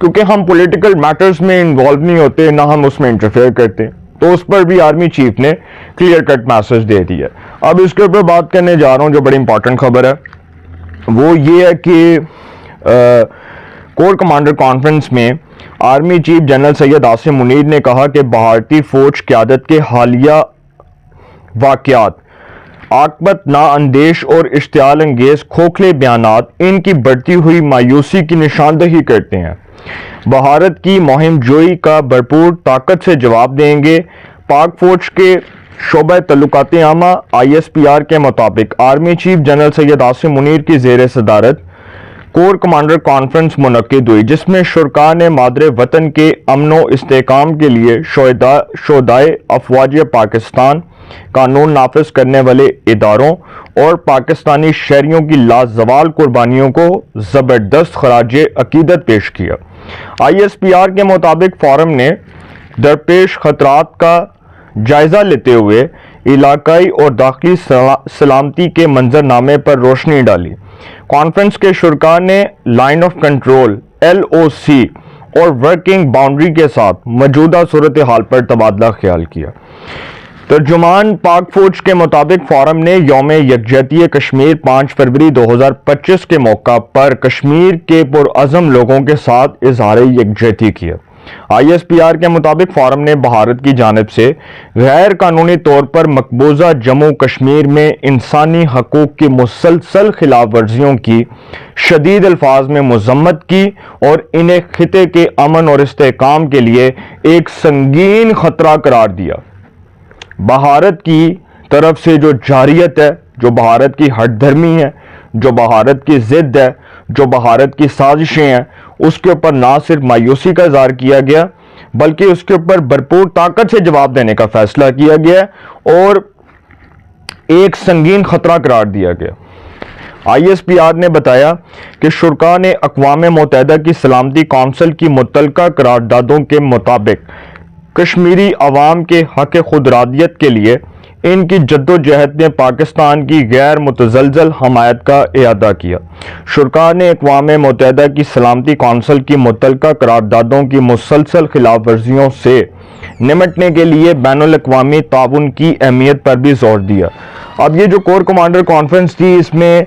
کیونکہ ہم political matters میں انوالو نہیں ہوتے، نہ ہم اس میں انٹرفیئر کرتے، تو اس پر بھی آرمی چیف نے کلیئر کٹ میسج دے دیا۔ اب اس کے اوپر بات کرنے جا رہا ہوں جو بڑی امپورٹنٹ خبر ہے، وہ یہ ہے کہ کور کمانڈر کانفرنس میں army chief general Syed Asim Munir نے کہا کہ بھارتی فوج قیادت کے حالیہ واقعات عاقبت نااندیش اور اشتعال انگیز کھوکھلے بیانات ان کی بڑھتی ہوئی مایوسی کی نشاندہی کرتے ہیں۔ بھارت کی مہم جوئی کا بھرپور طاقت سے جواب دیں گے۔ پاک فوج کے شعبہ تعلقات عامہ ISPR کے مطابق army chief general Syed Asim Munir کی زیر صدارت کور کمانڈر کانفرنس منعقد ہوئی، جس میں شرکاء نے مادر وطن کے امن و استحکام کے لیے شہدائے افواج پاکستان، قانون نافذ کرنے والے اداروں اور پاکستانی شہریوں کی لازوال قربانیوں کو زبردست خراج عقیدت پیش کیا۔ ISPR کے مطابق فورم نے درپیش خطرات کا جائزہ لیتے ہوئے علاقائی اور داخلی سلامتی کے منظرنامے پر روشنی ڈالی۔ کانفرنس کے شرکاء نے لائن آف کنٹرول LOC اور ورکنگ باؤنڈری کے ساتھ موجودہ صورتحال پر تبادلہ خیال کیا۔ ترجمان پاک فوج کے مطابق فورم نے یوم یکجہتی کشمیر 5 فروری 2025 کے موقع پر کشمیر کے پرعزم لوگوں کے ساتھ اظہار یکجہتی کیا۔ ISPR کے مطابق فورم نے بھارت کی جانب سے غیر قانونی طور پر مقبوضہ جموں کشمیر میں انسانی حقوق کی مسلسل خلاف ورزیوں کی شدید الفاظ میں مذمت کی اور انہیں خطے کے امن اور استحکام کے لیے ایک سنگین خطرہ قرار دیا۔ بھارت کی طرف سے جو جارحیت ہے، جو بھارت کی ہٹ دھرمی ہے، جو بھارت کی ضد ہے، جو بھارت کی سازشیں ہیں، اس کے اوپر نہ صرف مایوسی کا اظہار کیا گیا بلکہ اس کے اوپر بھرپور طاقت سے جواب دینے کا فیصلہ کیا گیا اور ایک سنگین خطرہ قرار دیا گیا۔ ISPR نے بتایا کہ شرکاء نے اقوام متحدہ کی سلامتی کونسل کی متعلقہ قراردادوں کے مطابق کشمیری عوام کے حق خود ارادیت کے لیے ان کی جدوجہد نے پاکستان کی غیر متزلزل حمایت کا اعادہ کیا۔ شرکاء نے اقوام متحدہ کی سلامتی کونسل کی متعلقہ قراردادوں کی مسلسل خلاف ورزیوں سے نمٹنے کے لیے بین الاقوامی تعاون کی اہمیت پر بھی زور دیا۔ اب یہ جو کور کمانڈر کانفرنس تھی، اس میں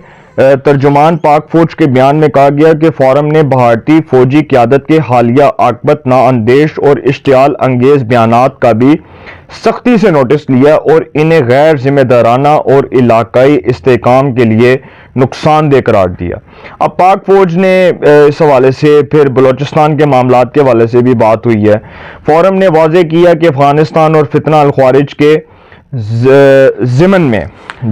ترجمان پاک فوج کے بیان میں کہا گیا کہ فورم نے بھارتی فوجی قیادت کے حالیہ عاقبت نااندیش اور اشتعال انگیز بیانات کا بھی سختی سے نوٹس لیا اور انہیں غیر ذمہ دارانہ اور علاقائی استحکام کے لیے نقصان دہ قرار دیا۔ اب پاک فوج نے اس حوالے سے پھر بلوچستان کے معاملات کے حوالے سے بھی بات ہوئی ہے۔ فورم نے واضح کیا کہ افغانستان اور فتنہ الخوارج کے ضمن میں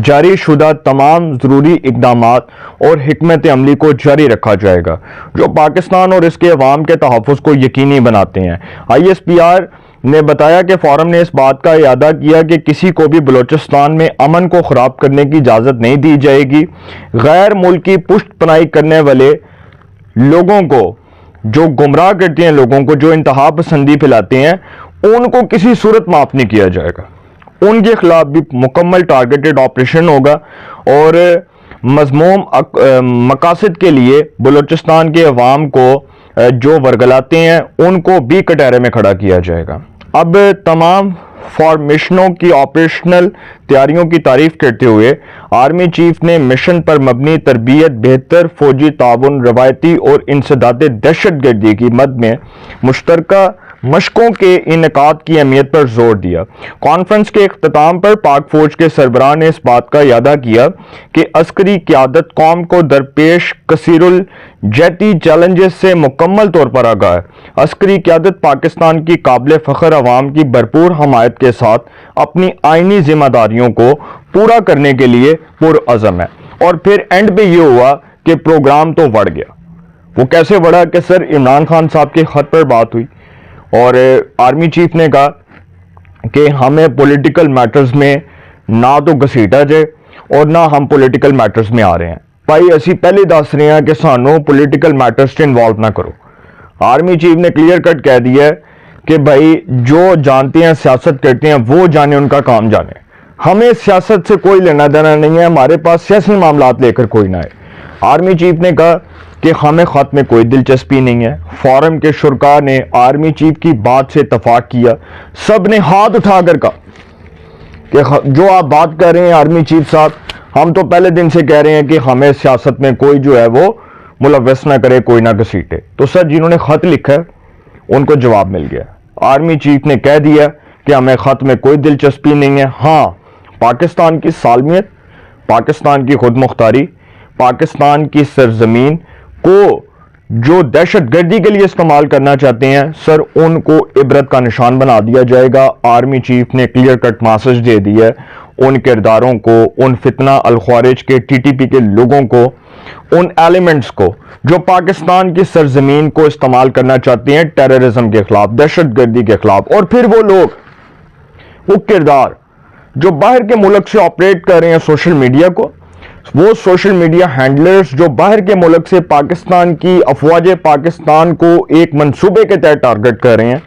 جاری شدہ تمام ضروری اقدامات اور حکمت عملی کو جاری رکھا جائے گا جو پاکستان اور اس کے عوام کے تحفظ کو یقینی بناتے ہیں۔ ISPR نے بتایا کہ فورم نے اس بات کا اعادہ کیا کہ کسی کو بھی بلوچستان میں امن کو خراب کرنے کی اجازت نہیں دی جائے گی۔ غیر ملکی پشت پناہی کرنے والے لوگوں کو، جو گمراہ کرتے ہیں لوگوں کو، جو انتہا پسندی پھیلاتے ہیں، ان کو کسی صورت معاف نہیں کیا جائے گا۔ ان کے خلاف بھی مکمل ٹارگیٹڈ آپریشن ہوگا اور مذموم مقاصد کے لیے بلوچستان کے عوام کو جو ورگلاتے ہیں ان کو بھی کٹہرے میں کھڑا کیا جائے گا۔ اب تمام فارمیشنوں کی آپریشنل تیاریوں کی تعریف کرتے ہوئے آرمی چیف نے مشن پر مبنی تربیت، بہتر فوجی تعاون، روایتی اور انسداد دہشت گردی کی مد میں مشترکہ مشقوں کے انعقاد کی اہمیت پر زور دیا۔ کانفرنس کے اختتام پر پاک فوج کے سربراہ نے اس بات کا اعادہ کیا کہ عسکری قیادت قوم کو درپیش کثیر الجہتی چیلنجز سے مکمل طور پر آگاہ ہے۔ عسکری قیادت پاکستان کی قابل فخر عوام کی بھرپور حمایت کے ساتھ اپنی آئینی ذمہ داریوں کو پورا کرنے کے لیے پرعزم ہے۔ اور پھر اینڈ پہ یہ ہوا کہ پروگرام تو بڑھ گیا۔ وہ کیسے بڑھا کہ سر عمران خان صاحب کے خط پر بات ہوئی اور آرمی چیف نے کہا کہ ہمیں پولیٹیکل میٹرز میں نہ تو گھسیٹا جائے اور نہ ہم پولیٹیکل میٹرز میں آ رہے ہیں۔ بھائی اسی پہلے دس رہے ہیں کہ سانوں پولیٹیکل میٹرز سے انوالو نہ کرو۔ آرمی چیف نے کلیئر کٹ کہہ دیا ہے کہ بھائی جو جانتے ہیں سیاست کرتے ہیں وہ جانے، ان کا کام جانے، ہمیں سیاست سے کوئی لینا دینا نہیں ہے، ہمارے پاس سیاسی معاملات لے کر کوئی نہ آئے۔ آرمی چیف نے کہا کہ ہمیں خط میں کوئی دلچسپی نہیں ہے. فورم کے شرکاء نے آرمی چیف کی بات سے اتفاق کیا, سب نے ہاتھ اٹھا کر کہا کہ جو آپ بات کر رہے ہیں آرمی چیف صاحب, ہم تو پہلے دن سے کہہ رہے ہیں کہ ہمیں سیاست میں کوئی جو ہے وہ ملوث نہ کرے, کوئی نہ گھسیٹے. تو سر جنہوں نے خط لکھا ہے ان کو جواب مل گیا. آرمی چیف نے کہہ دیا کہ ہمیں خط میں کوئی دلچسپی نہیں ہے. ہاں, پاکستان کی سالمیت, پاکستان کی خود مختاری, پاکستان کی سرزمین کو جو دہشت گردی کے لیے استعمال کرنا چاہتے ہیں سر, ان کو عبرت کا نشان بنا دیا جائے گا. آرمی چیف نے کلیئر کٹ میسج دے دیا ہے ان کرداروں کو, ان فتنہ الخوارج کے ٹی ٹی پی کے لوگوں کو, ان ایلیمنٹس کو جو پاکستان کی سرزمین کو استعمال کرنا چاہتے ہیں ٹیررزم کے خلاف, دہشت گردی کے خلاف. اور پھر وہ لوگ, وہ کردار جو باہر کے ملک سے آپریٹ کر رہے ہیں سوشل میڈیا کو, وہ سوشل میڈیا ہینڈلرز جو باہر کے ملک سے پاکستان کی افواج پاکستان کو ایک منصوبے کے تحت ٹارگٹ کر رہے ہیں,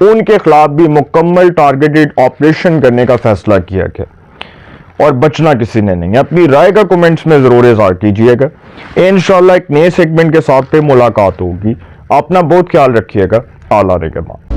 ان کے خلاف بھی مکمل ٹارگیٹڈ آپریشن کرنے کا فیصلہ کیا گیا اور بچنا کسی نے نہیں. اپنی رائے کا کومنٹس میں ضرور اظہار کیجئے گا. انشاءاللہ ایک نئے سیگمنٹ کے ساتھ پہ ملاقات ہوگی. اپنا بہت خیال رکھیے گا. اللہ نگہبان.